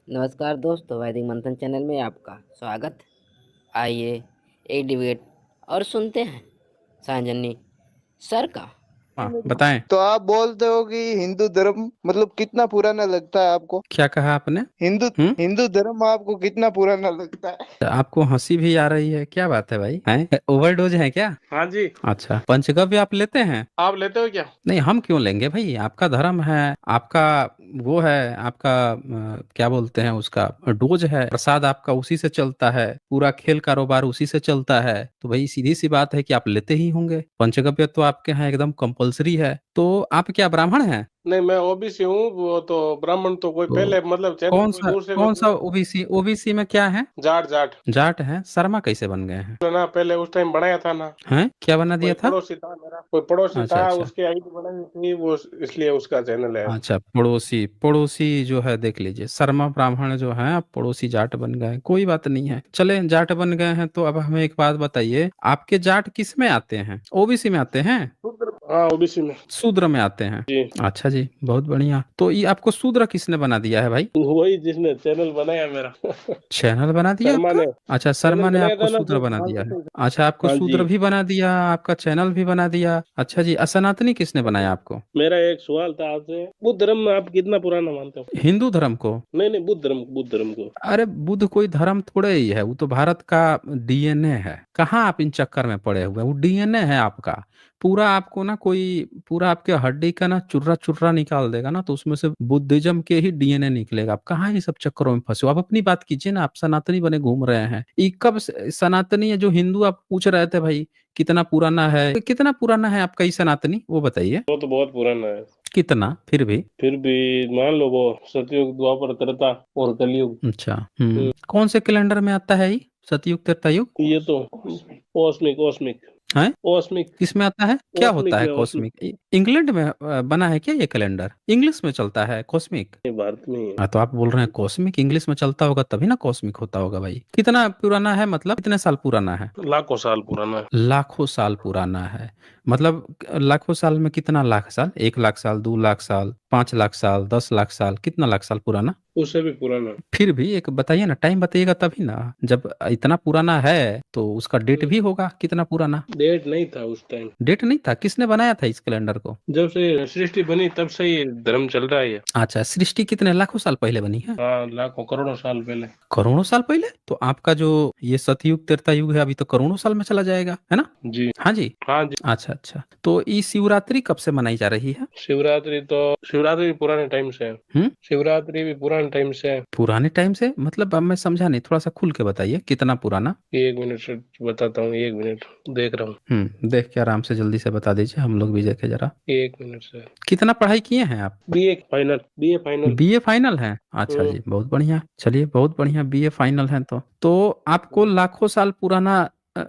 नमस्कार दोस्तों, वैदिक मंथन चैनल में आपका स्वागत। आइए एक डिबेट और सुनते हैं सांजनी सर का। हाँ बताएं। तो आप बोलते हो कि हिंदू धर्म मतलब कितना पुराना लगता है आपको? क्या कहा आपने? हिंदू हम्म। हिंदू धर्म आपको कितना पुराना लगता है? आपको हंसी भी आ रही है, क्या बात है भाई? हैं, ओवरडोज है क्या? हाँ जी। अच्छा, पंचगव्य आप लेते हैं? आप लेते हो क्या? नहीं, हम क्यों लेंगे भाई? आपका धर्म है, आपका वो है, आपका क्या बोलते हैं उसका, डोज है, प्रसाद आपका उसी से चलता है, पूरा खेल कारोबार उसी से चलता है, तो भाई सीधी सी बात है कि आप लेते ही होंगे। पंचगव्य तो आपके यहाँ एकदम कंपलसरी है। तो आप क्या ब्राह्मण हैं? नहीं, मैं ओबीसी हूँ। वो तो ब्राह्मण तो कोई तो पहले मतलब चैनल कौन कोई सा दूर से कौन सा कोई ओबीसी? ओबीसी में क्या है? जाट जाट जाट है? शर्मा कैसे बन गए हैं? तो ना, पहले उस टाइम बनाया था ना। हैं, क्या बना कोई दिया था? पड़ोसी था मेरा, कोई पड़ोसी अच्छा था, अच्छा। उसकी आईडी बनाई थी वो, इसलिए उसका चैनल है। अच्छा, पड़ोसी पड़ोसी जो है, देख लीजिए, शर्मा ब्राह्मण जो है, आप पड़ोसी जाट बन गए, कोई बात नहीं है, चले जाट बन गए हैं तो अब हमें एक बात बताइए, आपके जाट किस में आते हैं? ओबीसी में आते हैं? हाँ, ओबीसी में। शूद्र में आते हैं? जी। अच्छा जी, बहुत बढ़िया। तो ये आपको शूद्र किसने बना दिया है भाई? वही जिसने चैनल बनाया मेरा। चैनल बना दिया शर्मा आपका? ने अच्छा, चैनल शर्मा ने बनाया आपको था ना शूद्र जो बना दिया है। मालूम। अच्छा, आपको हाँ जी। शूद्र भी बना दिया, आपका चैनल भी बना दिया। अच्छा जी, सनातनी किसने बनाया आपको? मेरा एक सवाल था आपसे, बुद्ध धर्म में आप कितना पुराना मानते हो? हिंदू धर्म को? नहीं नहीं, बुद्ध धर्म को। अरे बुद्ध कोई धर्म थोड़े ही है, वो तो भारत का डीएनए है। कहाँ आप इन चक्कर में पड़े हुए हैं? वो डीएनए है आपका। पूरा आपको ना कोई, पूरा आपके हड्डी का ना चुर्रा चुर्रा निकाल देगा ना, तो उसमें से बुद्धिज्म के ही डीएनए निकलेगा। आप कहाँ ये सब चक्करों में फंसे हो? आप अपनी बात कीजिए ना, आप सनातनी बने घूम रहे हैं। ये कब सनातनी है जो हिंदू आप पूछ रहे थे भाई, कितना पुराना है? कितना पुराना है आपका ये सनातनी, वो बताइए। वो तो बहुत पुराना है। कितना फिर भी? फिर भी मान लो, वो सतयुग, द्वापर, त्रेता और कलयुग। अच्छा, कौन से कैलेंडर में आता है ये, सतयुग त्रेता युग? ये तो ओस्मिक ओस्मिक है? ओस्मिक किस में आता है? क्या होता ओस्मिक है में, ओस्मिक कॉस्मिक? इंग्लैंड में बना है क्या ये कैलेंडर? इंग्लिश में चलता है कॉस्मिक? में, भारत में ही है। हाँ, तो आप बोल रहे हैं कॉस्मिक, इंग्लिश में चलता होगा तभी ना कॉस्मिक होता होगा भाई। कितना पुराना है, मतलब कितने साल पुराना है? लाखों साल पुराना है। लाखों साल पुराना है? मतलब लाखों साल में कितना लाख साल? 1 लाख साल, 2 लाख साल, 5 लाख साल, 10 लाख साल, कितना लाख साल पुराना? उससे भी पुराना। फिर भी एक बताइए ना, टाइम बताइएगा तभी ना। जब इतना पुराना है तो उसका डेट भी होगा कितना पुराना। डेट नहीं था उस टाइम। डेट नहीं था? किसने बनाया था इस कैलेंडर को? जब से सृष्टि बनी तब से ही धर्म चल रहा है ये। अच्छा, सृष्टि कितने लाखों साल पहले बनी है? हाँ, लाखों करोड़ों साल पहले। करोड़ों साल पहले? तो आपका जो ये सतयुग त्रेता युग है, अभी तो करोड़ों साल में चला जाएगा, है ना? जी। हाँ जी। हाँ जी। अच्छा अच्छा, तो ये शिवरात्रि कब से मनाई जा रही है? शिवरात्रि भी पुराने टाइम से है। हम्म। शिवरात्रि भी पुराने टाइम से है। पुराने टाइम से मतलब? अब मैं समझा नहीं, थोड़ा सा खुल के बताइए, कितना पुराना? 1 मिनट से बताता हूँ, 1 मिनट देख रहा हूँ। देख के आराम से जल्दी से बता दीजिए, हम लोग भी देखे जरा। 1 मिनट से। कितना पढ़ाई किए हैं आप? BA final. बीए फाइनल है? अच्छा जी, बहुत बढ़िया, चलिए बहुत बढ़िया, बीए फाइनल है तो आपको लाखों साल पुराना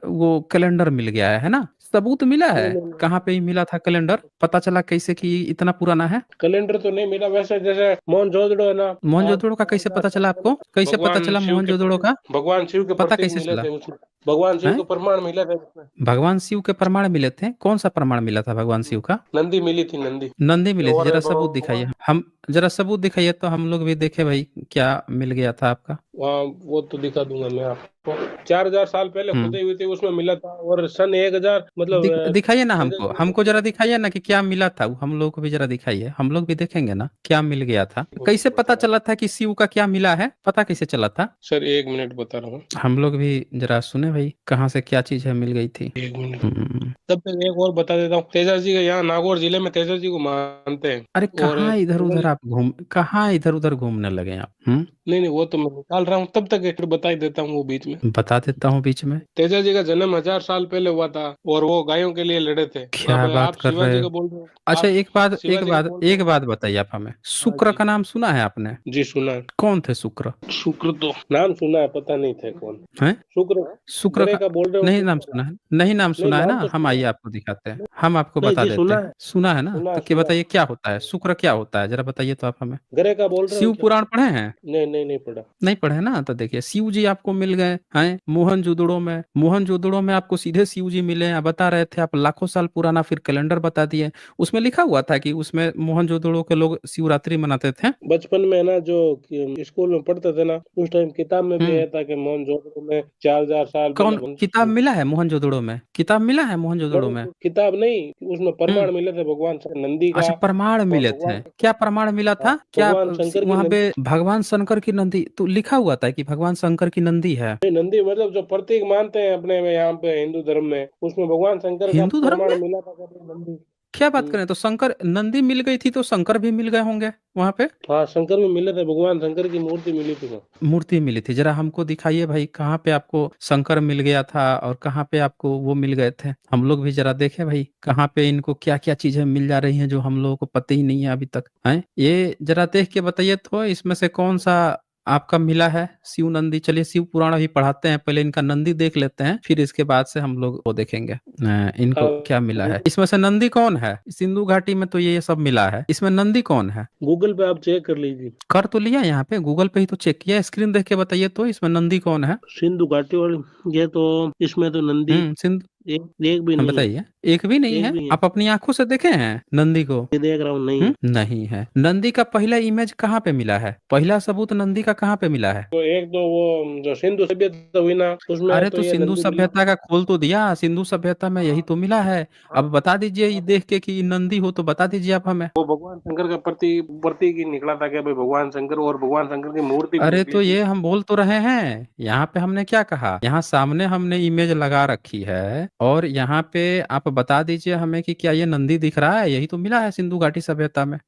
वो कैलेंडर मिल गया है ना? सबूत मिला है? नहीं, नहीं, नहीं। कहाँ पे ही मिला था कैलेंडर? पता चला कैसे कि इतना पुराना है? कैलेंडर तो नहीं मिला, वैसे जैसे मोहनजोदड़ो है ना। मोहनजोदड़ो का कैसे पता चला आपको? कैसे पता चला मोहनजोदड़ो का? भगवान शिव के पता प्रतीक कैसे मिले चला? थे उसमें। भगवान शिव हैं? के प्रमाण मिले थे उसमें। भगवान शिव के प्रमाण मिले थे? कौन सा प्रमाण मिला था भगवान शिव का? नंदी मिली थी, नंदी। नंदी मिले थे? और जरा सबूत दिखाइए, हम जरा सबूत दिखाइए तो हम लोग भी देखे भाई, क्या मिल गया था आपका। वहाँ वो तो दिखा दूंगा मैं आपको। 4,000 साल पहले हम्म। खुदाई हुई थी, उसमें मिला था। और सन 1,000 मतलब दिखाइए ना हमको, तेजस जी हमको जरा को। दिखाइए ना कि क्या मिला था वो, हम लोग को भी जरा दिखाइए, हम लोग भी देखेंगे ना क्या मिल गया था। कैसे पता चला था कि शिव का क्या मिला है? पता कैसे चला था? सर 1 मिनट बता रहा हूँ। हम लोग भी जरा सुने भाई, कहाँ से क्या चीज है मिल गई थी। 1 मिनट। हम्म। तब तक एक और बता देता हूँ। तेजस जी का यहाँ नागौर जिले में तेजस जी को मानते हैं। अरे और कहाँ इधर उधर घूमने लगे आप? नहीं नहीं, वो तो मैं निकाल रहा हूँ। तब तक एक बता ही देता हूँ वो बीच में। बता देता हूँ बीच में। तेजा जी का जन्म 1,000 साल पहले हुआ था। और वो गायों के लिए लड़े थे। अब क्या बात आप कर रहे शिवाजी हो? का बोल रहे हो। अच्छा, आप एक बात एक शिवाजी का बात बोल रहे एक हो। बात बताइए आप हमें, हाँ शुक्र जी। का नाम सुना है आपने? जी सुना है। कौन थे शुक्र? शुक्र तो नाम सुना है, पता नहीं थे कौन। हैं? शुक्र। शुक्र गरे का का बोल रहे हो, नहीं नाम शुक्र। सुना है? नहीं नाम नहीं, सुना है ना? नाम तो हम सुना आइए है। आपको दिखाते हैं, हम आपको नहीं बता जी, देते सुना हैं। है। सुना है ना? सुना तो है, क्या सुना है। बताइए, क्या होता है शुक्र, क्या होता है जरा बताइए तो आप हमें। गरे का बोल रहे हो शिव क्या? पुराण पढ़े हैं? नहीं नहीं नहीं पढ़ा। नहीं पढ़े ना, तो देखिए शिव जी आपको मिल गए हैं मोहनजोदड़ो में। मोहनजोदड़ो में आपको सीधे शिव जी मिले, आप बता रहे थे आप लाखों साल पुराना फिर कैलेंडर बता दिए। उसमें लिखा हुआ था कि उसमें मोहनजोदड़ो के लोग शिवरात्रि मनाते थे। बचपन में ना जो स्कूल में पढ़ते थे ना, उस टाइम किताब में भी हम्म। आया था कि मोहनजोदड़ो में 4000 साल पहले कौन किताब मिला है मोहनजोदड़ो में? किताब मिला है मोहनजोदड़ो में? किताब नहीं, उसमें हम्म। प्रमाण मिले थे भगवान नंदी का। अच्छा, प्रमाण और मिले थे। भगवान, क्या प्रमाण मिला हाँ, था क्या? भगवान शंकर की वहां पे नंदी। भगवान शंकर की नंदी तो लिखा हुआ था कि भगवान शंकर की नंदी है। नंदी मतलब जो प्रतीक मानते हैं अपने में यहाँ पे हिंदू धर्म में, उसमें भगवान शंकर का हिंदू धर्म प्रमाण में मिला था कि अपनी नंदी। क्या बात हम्म। करें, तो शंकर नंदी मिल गई थी तो शंकर भी मिल गए होंगे वहां पे। हाँ, शंकर में मिले थे, भगवान शंकर की मूर्ति मिली थी वहाँ। मूर्ति मिली थी, जरा हमको दिखाइए भाई, कहाँ पे आपको शंकर मिल गया था और कहाँ पे आपको वो मिल गए थे। हम लोग भी जरा देखें भाई, कहाँ पे इनको क्या क्या चीजें मिल जा रही हैं जो हम लोगों को पता ही नहीं है अभी तक है। ये जरा देख के बताइए तो, इसमें से कौन सा आपका मिला है शिव नंदी। चलिए शिव पुराण अभी पढ़ाते हैं, पहले इनका नंदी देख लेते हैं, फिर इसके बाद से हम लोग वो देखेंगे इनको क्या मिला है। इसमें से नंदी कौन है? सिंधु घाटी में तो ये सब मिला है, इसमें नंदी कौन है? गूगल पे आप चेक कर लीजिए। कर तो लिया, यहाँ पे गूगल पे ही तो चेक किया। स्क्रीन देख के बताइए तो, इसमें नंदी कौन है? सिंधु घाटी वाली, ये तो, इसमें तो नंदी सिंधु। एक एक भी हम नहीं है। बताइए, एक भी नहीं एक है? भी है, आप अपनी आंखों से देखे हैं नंदी को? ये देख रहा हूँ, नहीं है। नहीं है। नंदी का पहला इमेज कहाँ पे मिला है? पहला सबूत नंदी का कहाँ पे मिला है? तो एक तो वो जो सिंधु सभ्यता हुई ना, उसमें अरे तो तो ये सिंधु नंदी मिला। सभ्यता का खोल तो दिया, सिंधु सभ्यता में यही तो मिला है। अब बता दीजिए, ये देख के कि नंदी हो तो बता दीजिए आप हमें। वो भगवान शंकर का प्रतीक ही निकला था कि भाई भगवान शंकर, और भगवान शंकर की मूर्ति भी अरे निकली तो थी। ये हम बोल तो रहे हैं, यहाँ पे हमने क्या कहा, यहाँ सामने हमने इमेज लगा रखी है और यहाँ पे आप बता दीजिए हमें कि क्या ये नंदी दिख रहा है? यही तो मिला है सिंधु घाटी सभ्यता में।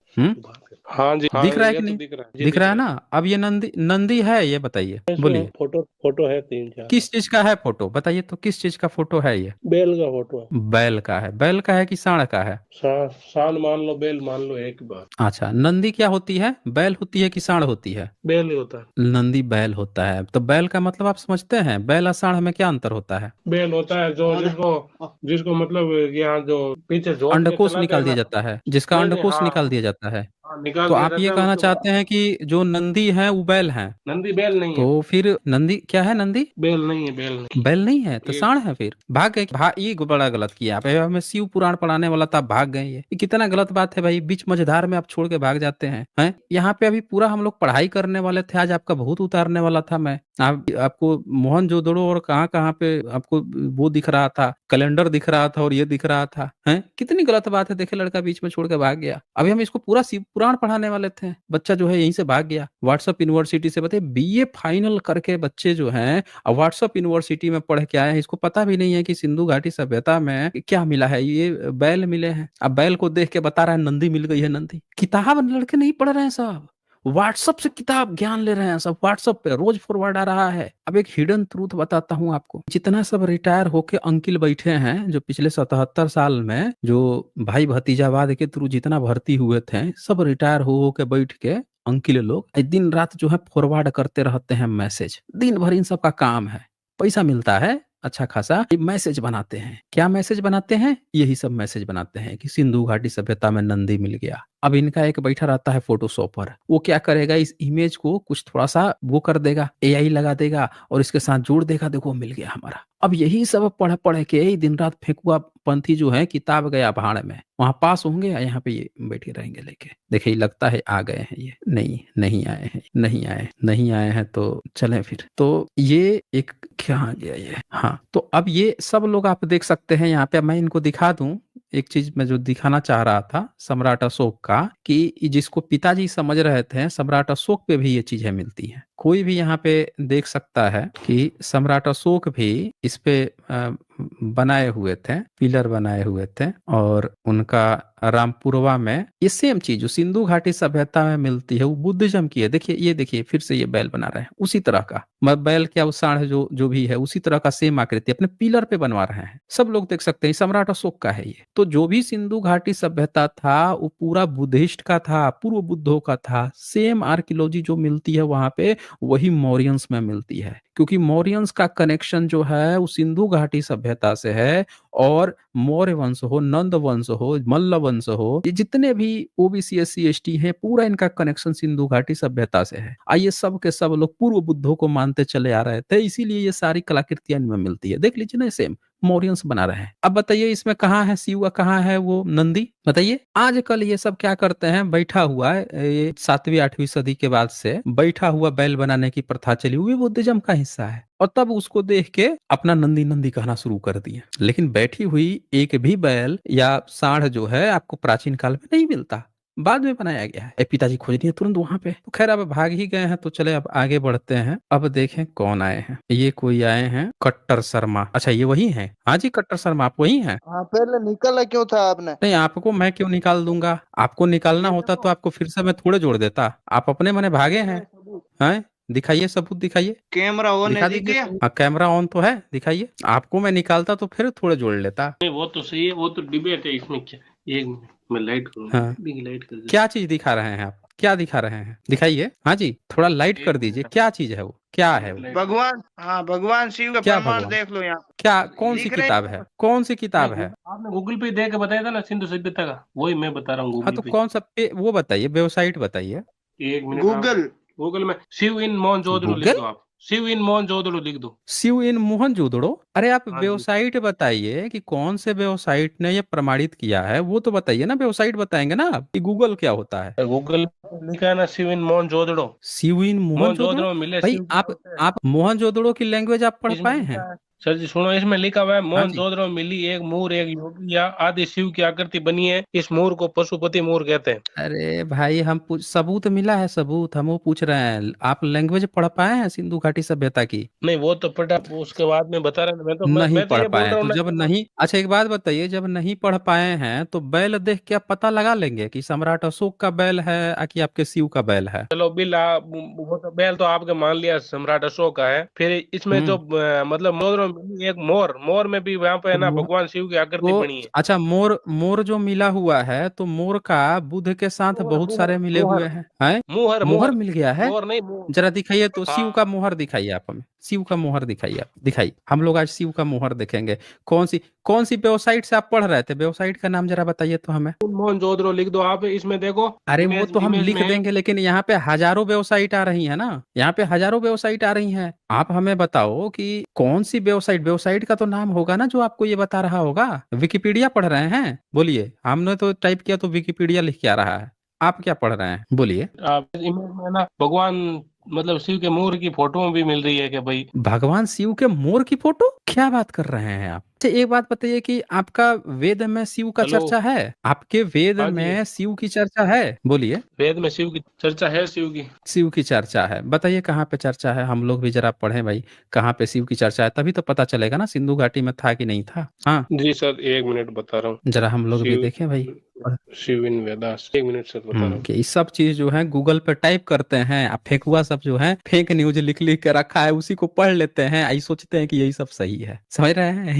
हाँ जी, हाँ, दिख रहा है ये कि तो नहीं? दिख रहा है जी, दिख दिख रहा है रहा ना? अब ये नंदी नंदी है, ये बताइए, है। इसमें बोलिए फोटो फोटो है 3-4। किस चीज का है फोटो? बताइए तो किस चीज का फोटो है ये? बैल का फोटो है। बैल का है? बैल का है कि सांड का है? सांड मान लो, बैल मान लो, एक बार। अच्छा, नंदी क्या होती है? बैल होती है कि सांड होती है? बैल ही होता है। नंदी बैल होता है, तो बैल का मतलब आप समझते हैं? बैल और सांड में क्या अंतर होता है? बैल होता है जो जिसको जिसको मतलब यहाँ जो पीछे जोत के अंडकोश चलाते हैं निकाल ना। दिया जाता है, जिसका नहीं नहीं, अंडकोश हाँ, निकाल दिया जाता है। हाँ, निकाल तो दिया आप ये जाता है कहना उसके बाद। चाहते हैं कि जो नंदी है वो बैल है? नंदी बैल नहीं है। तो फिर नंदी क्या है? नंदी बैल नहीं है, बैल नहीं। बैल नहीं है तो ये सांड है। फिर भाग गए, ये बड़ा गलत किया आप। हमें शिव पुराण पढ़ाने वाला था, आप भाग गए। ये कितना गलत बात है भाई, बीच मझधार में आप छोड़ के भाग जाते हैं। यहाँ पे अभी पूरा हम लोग पढ़ाई करने वाले थे, आज आपका भूत उतारने वाला था मैं। आपको मोहनजोदड़ो और कहाँ कहाँ पे आपको वो दिख रहा था, कैलेंडर दिख रहा था और ये दिख रहा था। है कितनी गलत बात है। देखे लड़का बीच में छोड़ के भाग गया। अभी हम इसको पूरा शिव पुराण पढ़ाने वाले थे, बच्चा जो है यहीं से भाग गया। व्हाट्सएप यूनिवर्सिटी से बताइए, बीए फाइनल करके बच्चे जो हैं और व्हाट्सएप यूनिवर्सिटी में पढ़ के आए हैं, इसको पता भी नहीं है कि सिंधु घाटी सभ्यता में क्या मिला है। ये बैल मिले हैं। अब बैल को देख के बता रहा है नंदी मिल गई है। नंदी किताब लड़के नहीं पढ़ रहे हैं साहब, व्हाट्सएप से किताब ज्ञान ले रहे हैं सब। व्हाट्सएप पे रोज फॉरवर्ड आ रहा है। अब एक हिडन ट्रूथ बताता हूं आपको, जितना सब रिटायर होके अंकिल बैठे हैं, जो पिछले 77 साल में जो भाई भतीजावाद के थ्रू जितना भर्ती हुए थे, सब रिटायर हो के बैठ के अंकिल लोग दिन रात जो है फॉरवर्ड करते रहते हैं मैसेज। दिन भर इन सब का काम है, पैसा मिलता है अच्छा खासा। मैसेज बनाते हैं। क्या मैसेज बनाते हैं? यही सब मैसेज बनाते हैं कि सिंधु घाटी सभ्यता में नंदी मिल गया। अब इनका एक बैठा रहता है फोटोशॉपर, वो क्या करेगा, इस इमेज को कुछ थोड़ा सा वो कर देगा, एआई लगा देगा और इसके साथ जोड़ देगा, देखो मिल गया हमारा। अब यही सब पढ़ पढ़ के दिन रात फेंकुआ पंथी जो है किताब गया भाड़ में, वहां पास होंगे, यहाँ पे ये बैठे रहेंगे लेके। देखिए लगता है आ गए हैं ये, नहीं आए हैं, नहीं आए हैं तो चलें फिर। तो ये एक क्या आ गया ये। हाँ, तो अब ये सब लोग आप देख सकते हैं यहाँ पे। मैं इनको दिखा दूं एक चीज मैं जो दिखाना चाह रहा था सम्राट अशोक का, कि जिसको पिताजी समझ रहे थे, सम्राट अशोक पे भी ये चीजें मिलती हैं। कोई भी यहाँ पे देख सकता है कि सम्राट अशोक भी इस पे बनाए हुए थे, पिलर बनाए हुए थे। और उनका रामपुरवा में ये सेम चीज जो सिंधु घाटी सभ्यता में मिलती है वो बुद्धिज्म की है। देखिए ये देखिए फिर से ये बैल बना रहे हैं उसी तरह का। बैल क्या वो सांड जो भी है उसी तरह का सेम आकृति अपने पिलर पे बनवा रहे हैं। सब लोग देख सकते हैं सम्राट अशोक का है ये। तो जो भी सिंधु घाटी सभ्यता था वो पूरा बुद्धिस्ट का था, पूर्व बुद्धों का था। सेम आर्कियोलॉजी जो मिलती है वहां पे वही मौर्यंस में मिलती है, क्योंकि मौर्यंस का कनेक्शन जो है वो सिंधु घाटी सभ्यता से है। और मौर्य वंश हो, नंद वंश हो, मल्ल वंश हो, ये जितने भी ओबीसी एससी एसटी हैं, पूरा इनका कनेक्शन सिंधु घाटी सभ्यता से है। आइए सब के सब लोग पूर्व बुद्धों को मानते चले आ रहे थे, इसीलिए ये सारी कलाकृतियां इनमें मिलती है। देख लीजिए ना, सेम मौर्यंस बना रहे हैं। अब बताइए इसमें कहाँ है शिव, कहाँ है वो नंदी, बताइए। आजकल ये सब क्या करते हैं, बैठा हुआ है, ये 7वीं 8वीं सदी के बाद से बैठा हुआ बैल बनाने की प्रथा चली हुई बुद्धिज्म का हिस्सा है, और तब उसको देख के अपना नंदी नंदी कहना शुरू कर दिए। लेकिन बैठी हुई एक भी बैल या सांड जो है आपको प्राचीन काल में नहीं मिलता, बाद में बनाया गया है। पिताजी खोज दिए तुरंत वहां पे। तो खैर अब भाग ही गए हैं, तो चले अब आगे बढ़ते हैं। अब देखें कौन आए हैं। ये कोई आए हैं कट्टर शर्मा। अच्छा ये वही हैं? हाँ जी कट्टर शर्मा, आप वही हैं? हाँ, पहले निकला क्यों था आपने? नहीं, आपको मैं क्यों निकाल दूंगा? आपको निकालना होता तो आपको फिर से मैं थोड़े जोड़ देता। आप अपने मने भागे हैं। हैं? दिखाइए सबूत, दिखाइए, कैमरा ऑन दिखा है, दिख दीजिए। गया? हाँ कैमरा ऑन तो है, दिखाइए। आपको मैं निकालता तो फिर थोड़े जोड़ लेता। नहीं वो तो सही है, वो तो डिबेट है इसमें क्या। एक मिनट मैं लाइट करूंगा। हाँ लाइट कर दे। क्या चीज दिखा रहे हैं आप? क्या दिखा रहे हैं? दिखाइए। हाँ जी थोड़ा लाइट कर दीजिए, क्या चीज है वो, क्या है वो? भगवान, हाँ भगवान शिव का क्या प्रमाण भगवान? देख लो यहाँ। क्या, कौन सी दिख रहे किताब है? कौन सी किताब नहीं है? आपने गूगल पे देख के बताया था ना सिंधु सभ्यता का, वही मैं बता रहा हूँ हाँ गूगल तो पे। कौन सा वो बताइए, वेबसाइट बताइए। एक मिनट आप गूगल। गूगल में शिव इन मोहनजोदड़ो लिख गूगल? दो। आप शिव इन मोहनजोदड़ो लिख दो। शिव इन मोहनजोदड़ो? अरे आप हाँ जी। वेबसाइट बताइए कि कौन से वेबसाइट ने ये प्रमाणित किया है, वो तो बताइए ना। वेबसाइट बताएंगे ना आप कि गूगल क्या होता है। गूगल पे लिखा है ना शिव इन मोहनजोदड़ो। शिव इन मोहनजोदड़ो? मोहनजोदड़ो में मिले भाई शिव क्या आप होते हैं। आप मोहनजोदड़ो की लैंग्वेज आप पढ़ इसमें पाए हैं? लिखा है सर जी सुनो, इसमें लिखा हुआ है हाँ जी। मोहनजोदड़ो में मिली एक मूर एक योगी या आदि शिव की आकृति बनी है। इस मूर को पशुपति मूर कहते हैं। अरे भाई हम सबूत मिला है, सबूत हम वो पूछ रहे हैं। आप लैंग्वेज पढ़ पाए हैं सिंधु घाटी सभ्यता की? नहीं वो तो पढ़ा, उसके बाद में बता रहा हूँ। नहीं मैं तो पढ़ ये बोल पाए रहा हैं हूँ तो ना जब कि नहीं, अच्छा एक बात बताइए, जब नहीं पढ़ पाए हैं तो बैल देख के आप पता लगा लेंगे कि सम्राट अशोक का बैल है कि आपके शिव का बैल है? चलो बिल वो तो बैल तो आपके मान लिया सम्राट अशोक का है। फिर इसमें जो मतलब मोर में मिली एक मोर, मोर में भी वहां पे है तो ना भगवान शिव की आकृति तो बनी है। अच्छा मोर, मोर जो मिला हुआ है तो मोर का बुध के साथ मोहर बहुत मोहर सारे मिले मोहर हुए हैं? मोहर मोहर मोहर मिल गया है? मोहर नहीं मोहर। जरा दिखाइए तो, शिव हाँ का मोहर दिखाइए आप हमें। शिव का मोहर दिखाइए, आप दिखाइए। हम लोग आज शिव का मोहर देखेंगे। कौन सी वेबसाइट से आप पढ़ रहे थे? वेबसाइट का नाम जरा बताइए तो हमें। मोहनजोदड़ो लिख दो आप, इसमें देखो अरे वो इमेज तो हम इमेज लिख में है। देंगे, लेकिन यहाँ पे हजारों वेबसाइट आ रही है ना, यहाँ पे हजारों वेबसाइट आ रही हैं। आप हमें बताओ कि कौन सी वेबसाइट, वेबसाइट का तो नाम होगा ना जो आपको ये बता रहा होगा। विकिपीडिया पढ़ रहे हैं? बोलिए। हमने तो टाइप किया तो विकिपीडिया लिख के आ रहा है। आप क्या पढ़ रहे हैं, बोलिए। आप इमेज में ना भगवान मतलब शिव के मोर की फोटो भी मिल रही है कि भाई। भगवान शिव के मोर की फोटो? क्या बात कर रहे हैं आप? अच्छा एक बात बताइए कि आपका वेद में शिव का हेलो। चर्चा है? आपके वेद हाँ जी में शिव की चर्चा है? बोलिए। वेद में शिव की चर्चा है, शिव की। शिव की चर्चा है, बताइए कहाँ पे चर्चा है, हम लोग भी जरा पढ़ें भाई। कहाँ पे शिव की चर्चा है, तभी तो पता चलेगा ना सिंधु घाटी में था कि नहीं था। हाँ जी सर एक मिनट बता रहा हूँ। जरा हम लोग भी शिव देखें भाई। शिव इन वेदास, एक मिनट सर बता रहा हूँ। कि ये सब चीज जो है गूगल पे टाइप करते हैं, अब फेकुआ सब जो है फेक न्यूज लिख लिख के रखा है, उसी को पढ़ लेते हैं, आई सोचते हैं कि यही सब सही है। समझ रहे हैं?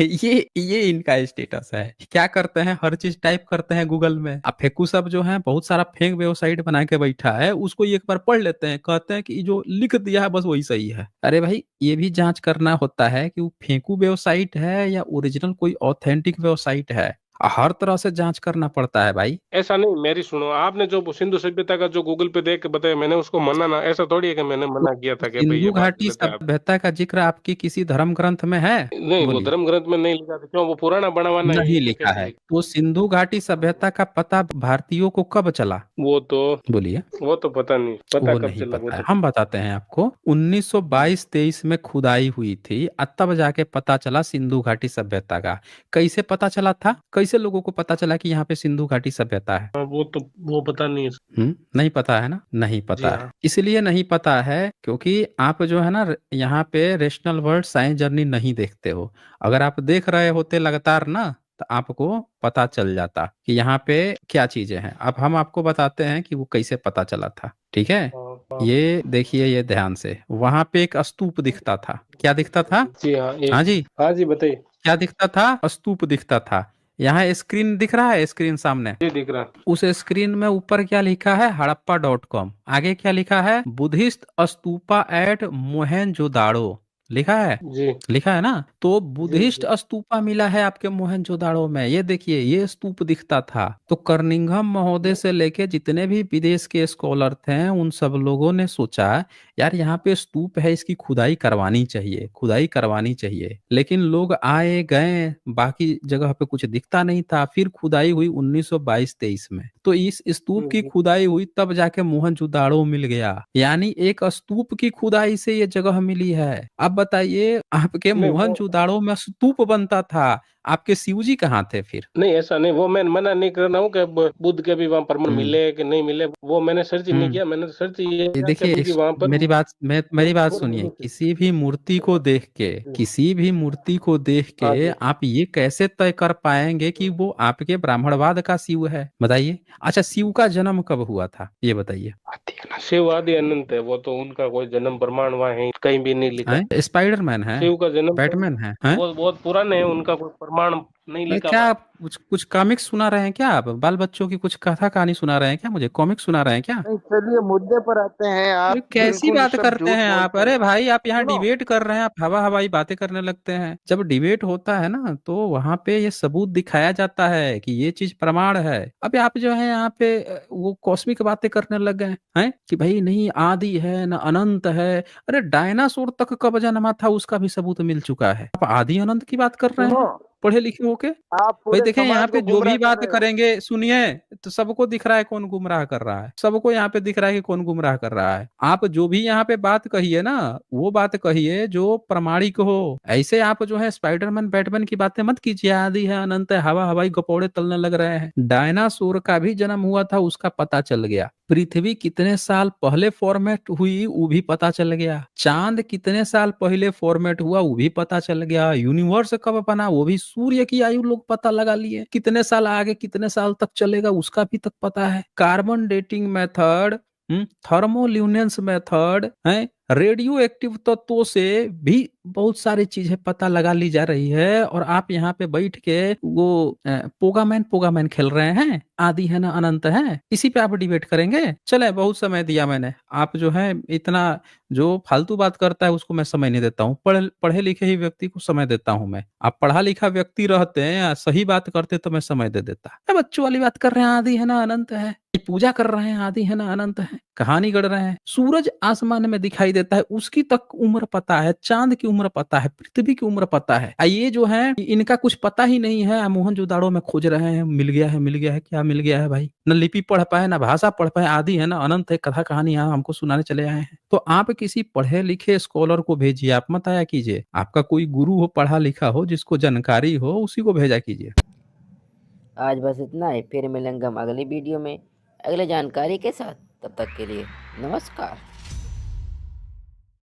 ये इनका स्टेटस है। क्या करते हैं, हर चीज टाइप करते हैं गूगल में। अब फेकू सब जो है बहुत सारा फेक वेबसाइट बना के बैठा है, उसको एक बार पढ़ लेते हैं, कहते हैं कि जो लिख दिया है बस वही सही है। अरे भाई ये भी जांच करना होता है कि वो फेंकू वेबसाइट है या ओरिजिनल कोई ऑथेंटिक वेबसाइट है। हर तरह से जांच करना पड़ता है भाई। ऐसा नहीं, मेरी सुनो, आपने जो सिंधु सभ्यता का जो गूगल पे देख के बताया मैंने उसको मना ना, ऐसा थोड़ी है कि मैंने तो मना किया था कि भाई ये सिंधु बात घाटी गलत है। आप सभ्यता का जिक्र आपकी किसी धर्म ग्रंथ में है? नहीं वो बोलिए। धर्म ग्रंथ में नहीं लिखा था, क्यों वो पुराना बनवाना है नहीं इसमें लिखा कैसे है लिखा। तो सिंधु घाटी सभ्यता का पता भारतीयों को कब चला? वो तो बोलिए। वो तो पता नहीं, पता वो कब नहीं चला वो पता है, तो। हम बताते हैं आपको। 1922-23 में खुदाई हुई थी और तब जाके पता चला सिंधु घाटी सभ्यता का। कैसे पता चला था, कैसे लोगों को पता चला कि यहाँ पे सिंधु घाटी सभ्यता है? हाँ, वो तो वो पता नहीं है। नहीं पता है ना, नहीं जी पता है। हाँ। इसलिए नहीं पता है क्योंकि आप जो है ना यहाँ पे रेशनल वर्ल्ड साइंस जर्नी नहीं देखते हो। अगर आप देख रहे होते लगातार ना तो आपको पता चल जाता कि यहाँ पे क्या चीजें हैं। अब हम आपको बताते हैं कि वो कैसे पता चला था, ठीक है? हाँ ये देखिए, ये ध्यान से, वहां पे एक स्तूप दिखता था। क्या दिखता था? जी हाँ हाँ जी, हाँ जी बताइए। क्या दिखता था? स्तूप दिखता था। यहाँ स्क्रीन दिख रहा है, स्क्रीन सामने, जी दिख रहा। उस स्क्रीन में ऊपर क्या लिखा है, हड़प्पा.com, आगे क्या लिखा है, बुद्धिस्ट स्तूपा एट मोहेंजोदाड़ो लिखा है, जी लिखा है ना। तो जी बुद्धिस्ट स्तूपा मिला है आपके मोहनजोदाड़ो में, ये देखिए ये स्तूप दिखता था। तो कर्निंघम महोदय से लेके जितने भी विदेश के स्कॉलर थे उन सब लोगों ने सोचा यार यहाँ पे स्तूप है, इसकी खुदाई करवानी चाहिए, खुदाई करवानी चाहिए। लेकिन लोग आए गए, बाकी जगह पे कुछ दिखता नहीं था। फिर खुदाई हुई 1922-23 में, तो इस स्तूप की जी। खुदाई हुई, तब जाके मोहनजोदाड़ो मिल गया। यानी एक स्तूप की खुदाई से ये जगह मिली है। अब बताइए आपके नहीं वो मोहनजोदाड़ो में स्तूप बनता था, आपके शिवजी कहाँ थे फिर? नहीं, ऐसा नहीं, वो मैं मना नहीं कर रहा हूँ कि बुद्ध के भी वहाँ प्रमाण हम्म मिले कि नहीं मिले, वो मैंने सर्च नहीं हम्म किया। मैंने तो सर्च ये ये किया कि देखिए बुद्ध की वहाँ पर मेरी बात बोलो सुनिए। बोलो। किसी भी मूर्ति को देख के, किसी भी मूर्ति को देख हाँ के जी। आप ये कैसे तय कर पाएंगे कि वो आपके ब्राह्मणवाद का शिव है? बताइए। अच्छा, शिव का जन्म कब हुआ था ये बताइए। शिव आदि अनंत है, वो तो उनका कोई जन्म प्रमाण वहाँ है कहीं भी नहीं लिखा। हैं? स्पाइडरमैन है, शिव का जन्म तो बैटमैन है, हैं? वो बहुत पुराने हैं, उनका कोई प्रमाण नहीं अरे लिखा क्या हुआ है। आप कुछ कॉमिक्स सुना रहे हैं क्या? आप बाल बच्चों की कुछ कथा कहानी सुना रहे हैं क्या? मुझे कॉमिक्स सुना रहे हैं क्या? नहीं, चलिए मुद्दे पर आते हैं। अरे आप कैसी बिल्कुल बात सब करते झूठ हैं आप? बोलते अरे हैं। भाई आप यहाँ सुनो, डिबेट कर रहे हैं, आप हवा हवाई बातें करने लगते हैं। जब डिबेट होता है ना तो वहां पे ये सबूत दिखाया जाता है कि ये चीज प्रमाण है। अब आप जो है यहाँ पे वो कॉस्मिक बातें करने लग गए हैं कि भाई नहीं आदि है ना अनंत है। अरे डायनासोर तक कब जन्मा था उसका भी सबूत मिल चुका है, आप आदि अनंत की बात कर रहे सुनो, हैं पढ़े लिखे होके? आप भाई पूरे देखें यहाँ समाज पे को जो गुमराह भी कर बात रहे हो। करेंगे सुनिए, तो सबको दिख रहा है कौन गुमराह कर रहा है, सबको यहाँ पे दिख रहा है कि कौन गुमराह कर रहा है। आप जो भी यहाँ पे बात कहिए ना वो बात कहिए जो प्रमाणिक हो। ऐसे आप जो है स्पाइडरमैन बैटमैन की बातें मत कीजिए, आदि है अनंत है, हवा हवाई गपौड़े तलने लग रहे हैं। डायनासोर का भी जन्म हुआ था, उसका पता चल गया। पृथ्वी कितने साल पहले फॉर्मेट हुई वो भी पता चल गया। चांद कितने साल पहले फॉर्मेट हुआ वो भी पता चल गया। यूनिवर्स कब बना वो भी, सूर्य की आयु लोग पता लगा लिए, कितने साल आगे कितने साल तक चलेगा उसका भी तक पता है। कार्बन डेटिंग मेथड, थर्मोल्यूनेंस मेथड है, रेडियो एक्टिव तत्वों से भी बहुत सारी चीजें पता लगा ली जा रही है। और आप यहाँ पे बैठ के वो पोगामैन पोगामैन खेल रहे हैं, आदि है ना अनंत है, इसी पे आप डिबेट करेंगे? चले, बहुत समय दिया मैंने। आप जो है इतना जो फालतू बात करता है उसको मैं समय नहीं देता हूँ, पढ़े लिखे ही व्यक्ति को समय देता हूँ मैं। आप पढ़ा लिखा व्यक्ति रहते हैं, सही बात करते तो मैं समय दे देता। बच्चों वाली बात कर रहे हैं, आदि है ना अनंत है, पूजा कर रहे हैं, आदि है ना अनंत है, कहानी गढ़ रहे हैं। सूरज आसमान में दिखाई देता है, उसकी तक उम्र पता है, चांद की उम्र पता है, पृथ्वी की उम्र पता है। ये जो है इनका कुछ पता ही नहीं है, मोहनजोदाड़ो में खोज रहे हैं, मिल गया है, मिल गया है, क्या मिल गया है भाई? न लिपि पढ़ पाए ना भाषा पढ़ पाए, आदि है ना अनंत है, कथा कहानी यहाँ हमको सुनाने चले आए हैं। तो आप किसी पढ़े लिखे स्कॉलर को भेजिए, आप मत आया कीजिए। आपका कोई गुरु हो, पढ़ा लिखा हो, जिसको जानकारी हो, उसी को भेजा कीजिए। आज बस इतना ही, फिर मिलेंगे हम अगली वीडियो में अगले जानकारी के साथ। तब तक के लिए नमस्कार।